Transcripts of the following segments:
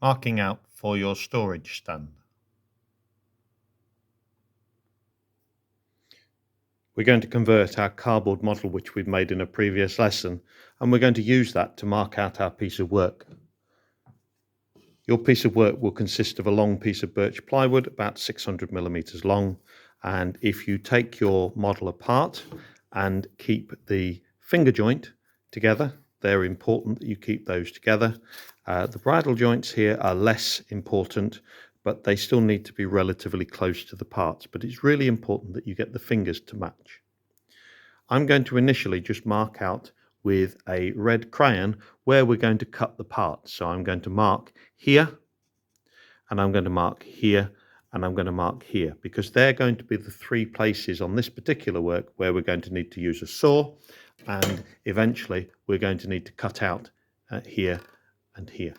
Marking out for your storage stand. We're going to convert our cardboard model which we've made in a previous lesson, and we're going to use that to mark out our piece of work. Your piece of work will consist of a long piece of birch plywood, about 600 millimeters long, and if you take your model apart and keep the finger joint together, they're important that you keep those together. The bridle joints here are less important, but they still need to be relatively close to the parts, but it's really important that you get the fingers to match. I'm going to initially just mark out with a red crayon where we're going to cut the parts. So I'm going to mark here, and I'm going to mark here, and I'm going to mark here, because they're going to be the three places on this particular work where we're going to need to use a saw, and eventually we're going to need to cut out here and here.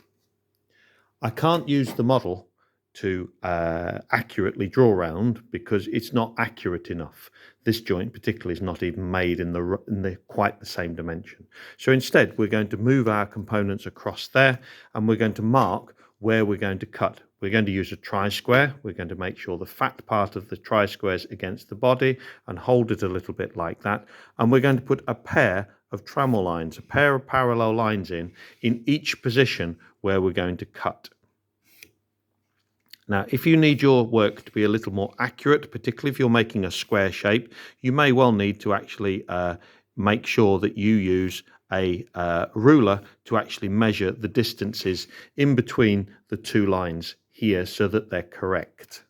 I can't use the model to accurately draw around because it's not accurate enough. This joint particularly is not even made in the quite the same dimension. So instead we're going to move our components across there, and we're going to mark where we're going to cut. We're going to use a tri-square. We're going to make sure the fat part of the tri-square is against the body and hold it a little bit like that. And we're going to put a pair of trammel lines, a pair of parallel lines in each position where we're going to cut. Now, if you need your work to be a little more accurate, particularly if you're making a square shape, you may well need to actually make sure that you use a ruler to actually measure the distances in between the two lines here so that they're correct.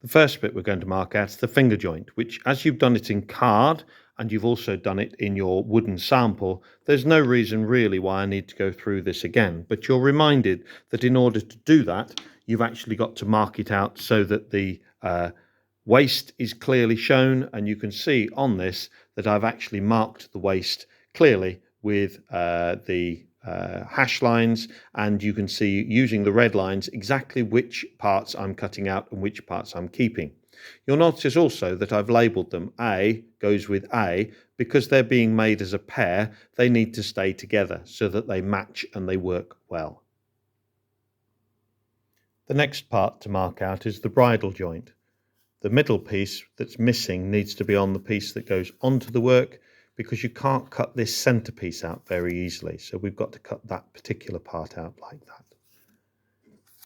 The first bit we're going to mark out is the finger joint, which, as you've done it in card and you've also done it in your wooden sample, there's no reason really why I need to go through this again. But you're reminded that in order to do that, you've actually got to mark it out so that the waist is clearly shown, and you can see on this that I've actually marked the waist clearly with the hash lines, and you can see using the red lines exactly which parts I'm cutting out and which parts I'm keeping. You'll notice also that I've labelled them. A goes with A because they're being made as a pair. They need to stay together so that they match and they work well. The next part to mark out is the bridle joint. The middle piece that's missing needs to be on the piece that goes onto the work, because you can't cut this centerpiece out very easily. So we've got to cut that particular part out like that.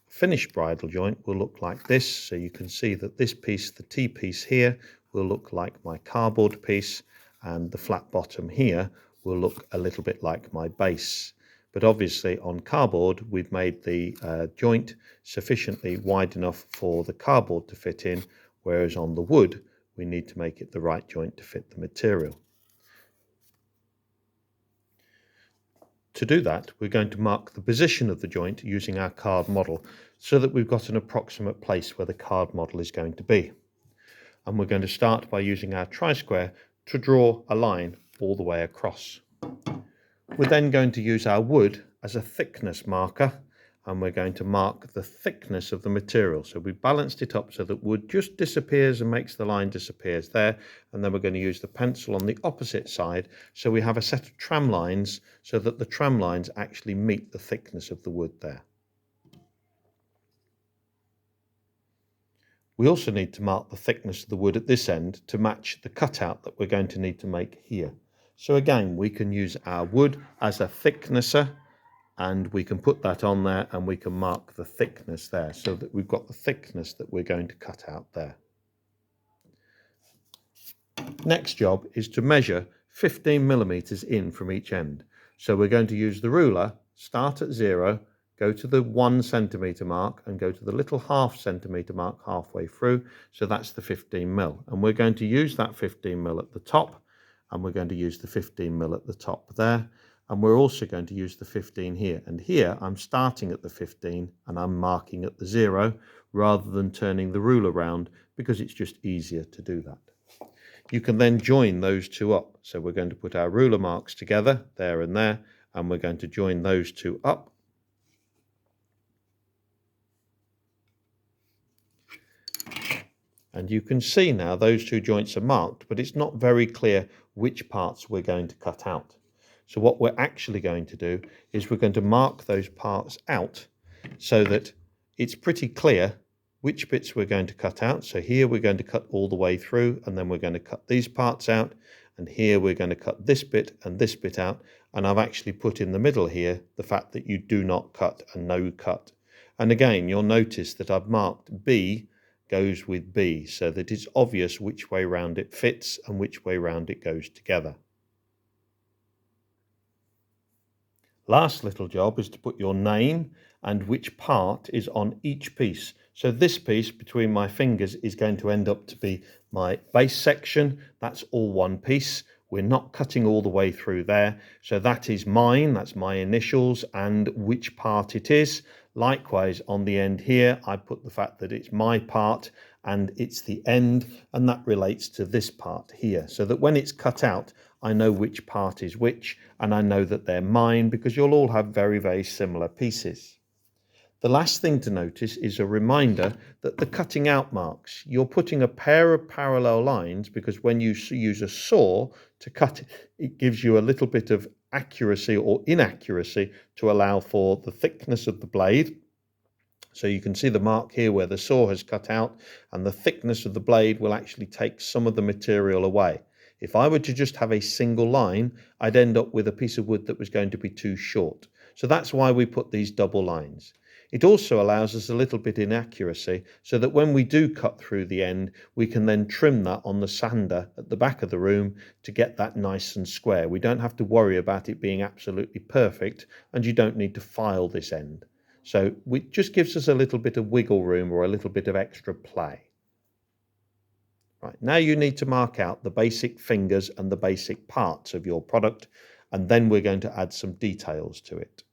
A finished bridle joint will look like this. So you can see that this piece, the T-piece here, will look like my cardboard piece, and the flat bottom here will look a little bit like my base. But obviously on cardboard, we've made the joint sufficiently wide enough for the cardboard to fit in, whereas on the wood, we need to make it the right joint to fit the material. To do that, we're going to mark the position of the joint using our card model so that we've got an approximate place where the card model is going to be. And we're going to start by using our tri-square to draw a line all the way across. We're then going to use our wood as a thickness marker, and we're going to mark the thickness of the material. So we've balanced it up so that wood just disappears and makes the line disappears there. And then we're going to use the pencil on the opposite side. So we have a set of tram lines so that the tram lines actually meet the thickness of the wood there. We also need to mark the thickness of the wood at this end to match the cutout that we're going to need to make here. So again, we can use our wood as a thicknesser, and we can put that on there and we can mark the thickness there so that we've got the thickness that we're going to cut out there. Next job is to measure 15 millimeters in from each end. So we're going to use the ruler, start at 0, go to the 1 centimeter mark and go to the little ½ centimeter mark halfway through. So that's the 15 mil. And we're going to use that 15 mil at the top, and we're going to use the 15 mil at the top there. And we're also going to use the 15 here. And here I'm starting at the 15 and I'm marking at the 0 rather than turning the ruler around, because it's just easier to do that. You can then join those two up. So we're going to put our ruler marks together, there and there, and we're going to join those two up. And you can see now those two joints are marked, but it's not very clear which parts we're going to cut out. So what we're actually going to do is we're going to mark those parts out so that it's pretty clear which bits we're going to cut out. So here we're going to cut all the way through, and then we're going to cut these parts out, and here we're going to cut this bit and this bit out. And I've actually put in the middle here the fact that you do not cut and no cut. And again, you'll notice that I've marked B goes with B so that it's obvious which way round it fits and which way round it goes together. Last little job is to put your name and which part is on each piece. So this piece between my fingers is going to end up to be my base section. That's all one piece. We're not cutting all the way through there. So that is mine, that's my initials and which part it is. Likewise, on the end here, I put the fact that it's my part and it's the end, and that relates to this part here. So that when it's cut out, I know which part is which, and I know that they're mine because you'll all have very, very similar pieces. The last thing to notice is a reminder that the cutting out marks, you're putting a pair of parallel lines because when you use a saw to cut it, it gives you a little bit of accuracy or inaccuracy to allow for the thickness of the blade. So you can see the mark here where the saw has cut out, and the thickness of the blade will actually take some of the material away. If I were to just have a single line, I'd end up with a piece of wood that was going to be too short. So that's why we put these double lines. It also allows us a little bit inaccuracy so that when we do cut through the end, we can then trim that on the sander at the back of the room to get that nice and square. We don't have to worry about it being absolutely perfect, and you don't need to file this end. So it just gives us a little bit of wiggle room or a little bit of extra play. Right, now you need to mark out the basic fingers and the basic parts of your product, and then we're going to add some details to it.